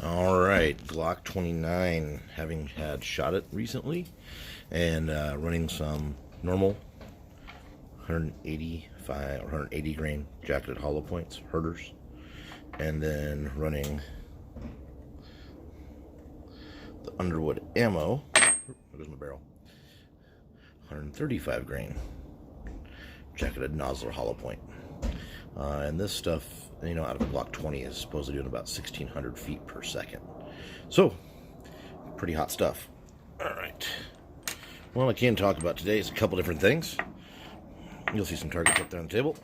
All right, Glock 29, having had shot it recently and running some normal 185 or 180 grain jacketed hollow points, herders, and then running the Underwood ammo. There's my barrel. 135 grain jacketed Nossler hollow point. And this stuff, out of a Glock 20 is supposed to do about 1,600 feet per second. So, pretty hot stuff. All right. Well, I can talk about today is a couple different things. You'll see some targets up there on the table.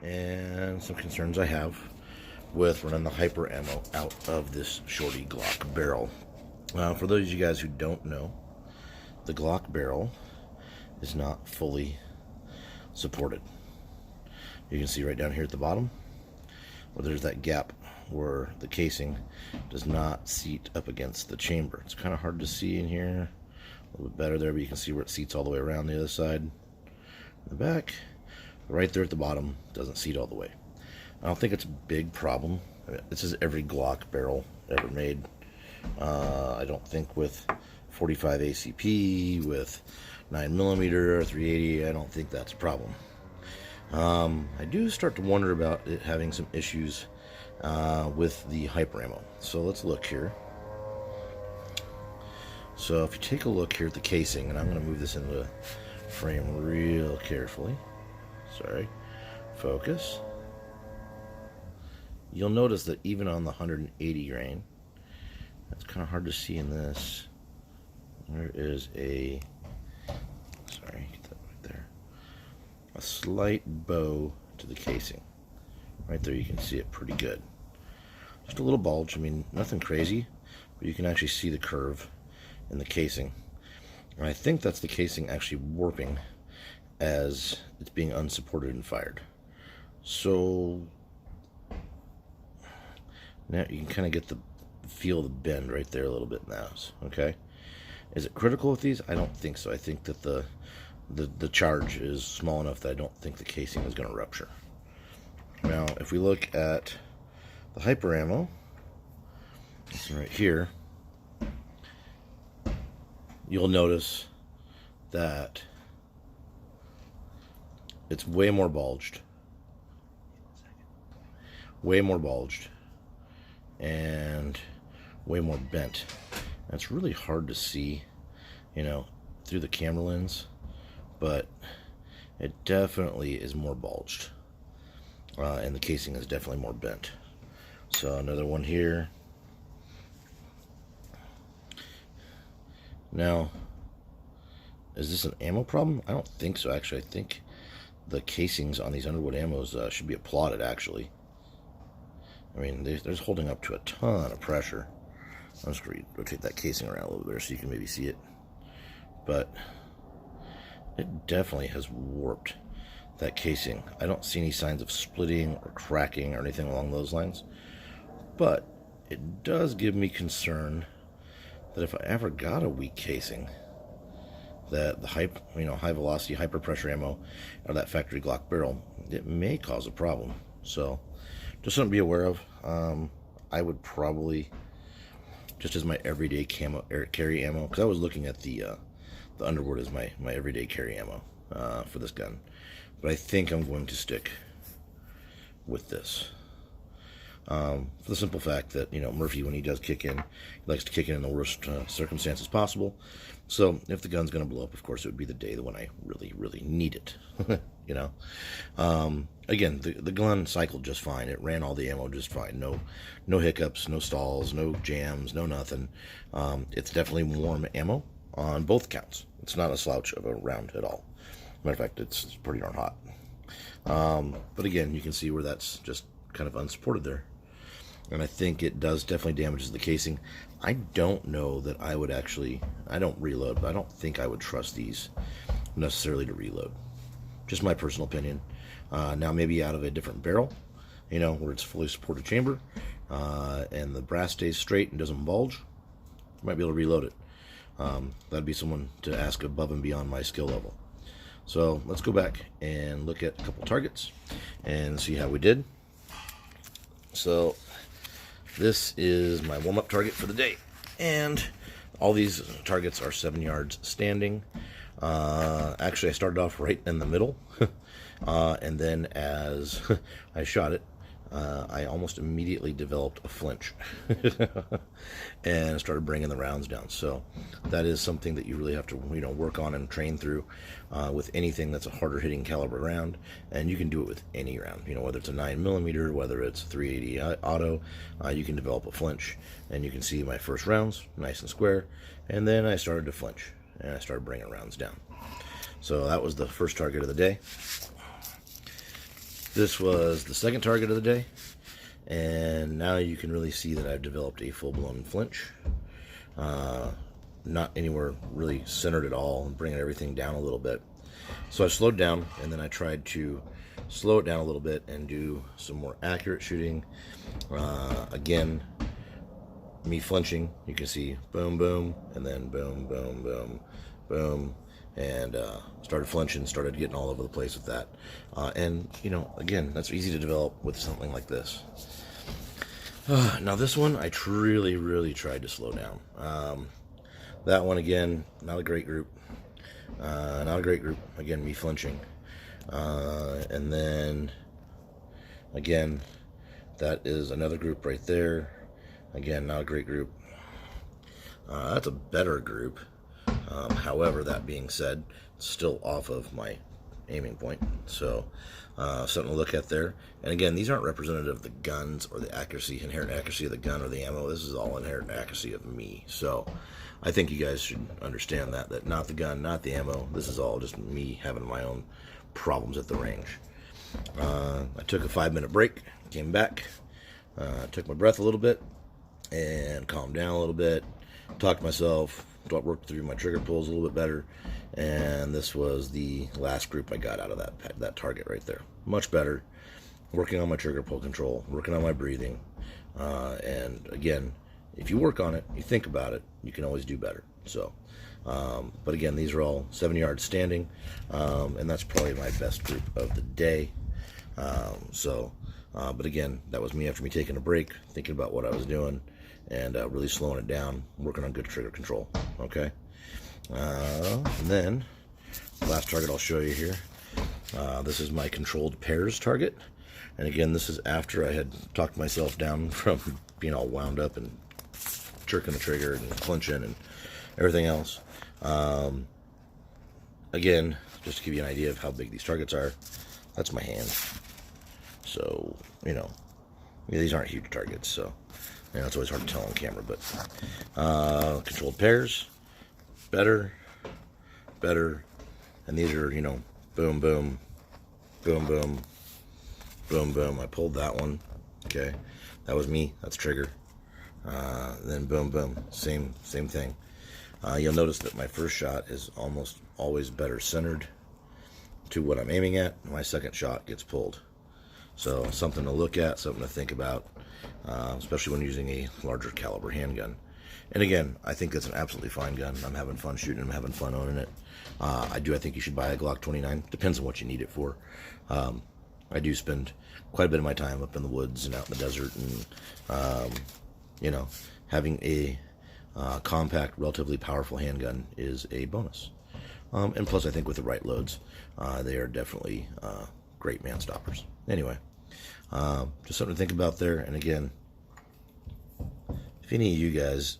And some concerns I have with running the hyper ammo out of this shorty Glock barrel. For those of you guys who don't know, the Glock barrel is not fully supported. You can see right down here at the bottom where there's that gap where the casing does not seat up against the chamber. It's kind of hard to see in here. A little bit better there, but you can see where it seats all the way around the other side. In the back, right there at the bottom, doesn't seat all the way. I don't think it's a big problem. This is every Glock barrel ever made. I don't think with 45 ACP, with 9mm or 380, I don't think that's a problem. I do start to wonder about it having some issues with the hyper ammo. So let's look here. So if you take a look here at the casing, and I'm going to move this into the frame real carefully. Sorry. Focus. You'll notice that even on the 180 grain, that's kind of hard to see in this. There is a, sorry, get that right there. A slight bow to the casing. Right there you can see it pretty good. Just a little bulge, I mean nothing crazy, but you can actually see the curve in the casing. And I think that's the casing actually warping as it's being unsupported and fired. So now you can kind of get the feel of the bend right there a little bit now, okay? Is it critical with these? I don't think so. I think that the charge is small enough that I don't think the casing is going to rupture. Now, if we look at the hyper ammo, this one right here, you'll notice that it's way more bulged, and way more bent. That's really hard to see, through the camera lens, but it definitely is more bulged, and the casing is definitely more bent. So another one here. Now, is this an ammo problem? I don't think so, actually. I think the casings on these Underwood ammos should be applauded, actually. I mean, they're holding up to a ton of pressure. I'll just rotate that casing around a little bit so you can maybe see it. But it definitely has warped that casing. I don't see any signs of splitting or cracking or anything along those lines. But it does give me concern that if I ever got a weak casing, that the high velocity, hyper pressure ammo out of that factory Glock barrel, it may cause a problem. So just something to be aware of. I would probably, just as my everyday carry ammo, because I was looking at the Underwood as my everyday carry ammo for this gun, but I think I'm going to stick with this. For the simple fact that, Murphy, when he does kick in, he likes to kick in the worst circumstances possible. So if the gun's going to blow up, of course, it would be the day when I really, really need it. Again, the gun cycled just fine. It ran all the ammo just fine. No hiccups, no stalls, no jams, no nothing. It's definitely warm ammo on both counts. It's not a slouch of a round at all. Matter of fact, it's pretty darn hot. But again, you can see where that's just kind of unsupported there. And I think it does definitely damages the casing. I don't know that I would actually, I don't reload, but I don't think I would trust these necessarily to reload. Just my personal opinion. Now maybe out of a different barrel, where it's fully supported chamber, and the brass stays straight and doesn't bulge, you might be able to reload it. That'd be someone to ask above and beyond my skill level. So let's go back and look at a couple targets and see how we did. So this is my warm-up target for the day, and all these targets are 7 yards standing. Actually, I started off right in the middle, and then as I shot it, I almost immediately developed a flinch and started bringing the rounds down. So that is something that you really have to, work on and train through with anything that's a harder hitting caliber round. And you can do it with any round, whether it's a 9mm, whether it's a 380 auto, you can develop a flinch. And you can see my first rounds nice and square, and then I started to flinch and I started bringing rounds down. So that was the first target of the day. This was the second target of the day, and now you can really see that I've developed a full-blown flinch. Not anywhere really centered at all, and bringing everything down a little bit. So I slowed down, and then I tried to slow it down a little bit and do some more accurate shooting. Again, me flinching, you can see boom, boom, and then boom, boom, boom, boom. And started flinching, started getting all over the place with that. And, again, that's easy to develop with something like this. Now, this one, I really, really tried to slow down. That one, again, not a great group. Not a great group. Again, me flinching. And then, again, that is another group right there. Again, not a great group. That's a better group. However, that being said, it's still off of my aiming point, so something to look at there. And again, these aren't representative of the guns or the inherent accuracy of the gun or the ammo. This is all inherent accuracy of me. So I think you guys should understand that not the gun, not the ammo. This is all just me having my own problems at the range. I took a 5-minute break, came back, took my breath a little bit, and calmed down a little bit, talked to myself, worked through my trigger pulls a little bit better, and this was the last group I got out of that target right there. Much better. Working on my trigger pull control, working on my breathing, and again, if you work on it, you think about it, you can always do better. So, but again, these are all 7 yards standing, and that's probably my best group of the day. But again, that was me after me taking a break, thinking about what I was doing, and really slowing it down, working on good trigger control. Okay, and then the last target I'll show you here. This is my controlled pairs target, and again, this is after I had talked myself down from being all wound up and jerking the trigger and clinching and everything else. Again, just to give you an idea of how big these targets are, that's my hand. So these aren't huge targets, so it's always hard to tell on camera, but controlled pairs, better, and these are, boom, boom, boom, boom, boom, boom. I pulled that one, okay, that was me, that's trigger, then boom, boom, same thing. You'll notice that my first shot is almost always better centered to what I'm aiming at. My second shot gets pulled. So something to look at, something to think about, especially when using a larger caliber handgun. And again, I think that's an absolutely fine gun. I'm having fun shooting, I'm having fun owning it. I think you should buy a Glock 29. Depends on what you need it for. I do spend quite a bit of my time up in the woods and out in the desert, and having a compact, relatively powerful handgun is a bonus. And plus, I think with the right loads, they are definitely great man stoppers. Anyway, just something to think about there. And again, if any of you guys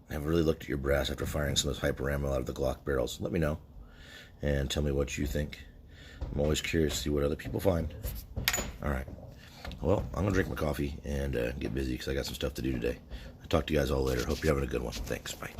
have really looked at your brass after firing some of those hyper ammo out of the Glock barrels, let me know and tell me what you think. I'm always curious to see what other people find. All right. Well, I'm gonna drink my coffee and get busy because I got some stuff to do today. I'll talk to you guys all later. Hope you're having a good one. Thanks. Bye.